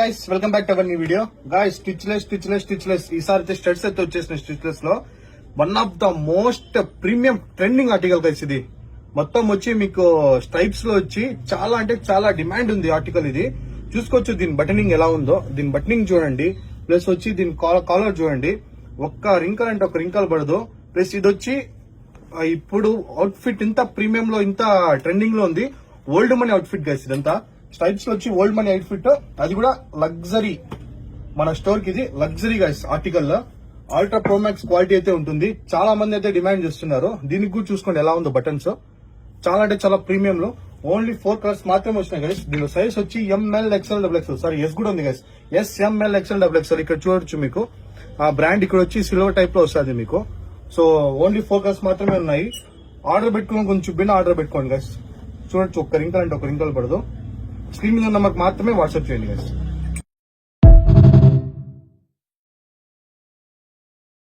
Guys welcome back to our new video. Guys stitchless ఈసారి studs అయితే వచ్చేసిన stitchless లో one of the most premium trending article guys. ఇది మొత్తం వచ్చి మీకు స్ట్రైప్స్ లో వచ్చి చాలా అంటే చాలా డిమాండ్ ఉంది ఆర్టికల్. ఇది చూసుకోవచ్చు దీని బటనింగ్ ఎలా ఉందో. దీని బటనింగ్ చూడండి, ప్లస్ వచ్చి దీని కాలర్ చూడండి. ఒక్క రింకల్ అంటే ఒక రింకల్ పడదు. ప్లస్ ఇది వచ్చి ఇప్పుడు అవుట్ఫిట్ ఇంత ప్రీమియం లో ఇంత ట్రెండింగ్ లో ఉంది. Old money outfit guys. ఇదంతా స్ట్రైప్స్ లో వచ్చి ఓల్డ్ మనీ అవుట్ఫిట్, అది కూడా లగ్జరీ. మన స్టోర్ కి ఇది లగ్జరీ గైస్. ఆర్టికల్ లో అల్ట్రా ప్రోమాక్స్ క్వాలిటీ అయితే ఉంటుంది. చాలా మంది అయితే డిమాండ్ చేస్తున్నారు. దీనికి కూడా చూసుకోండి ఎలా ఉందో బటన్స్. చాలా అంటే చాలా ప్రీమియం లో ఓన్లీ 4 కలర్స్ మాత్రమే వచ్చినాయి గైస్. దీని సైజ్ వచ్చి M L XL double XL. Sorry S కూడా ఉంది guys. S M L XL double XL. ఇక్కడ చూడొచ్చు మీకు ఆ బ్రాండ్ ఇక్కడ వచ్చి సిల్వర్ టైప్ లో వస్తుంది మీకు. సో ఓన్లీ 4 కలర్స్ మాత్రమే ఉన్నాయి. ఆర్డర్ పెట్టుకుని కొంచెం బిన్న ఆర్డర్ పెట్టుకోండి గైస్. చూడొచ్చు ఒక్క రింకల్ అంటే ఒక రింకల్ పడదు. స్క్రీన్ మీద ఉన్న మాకు మాత్రమే వాట్సాప్ చేయండి గైస్.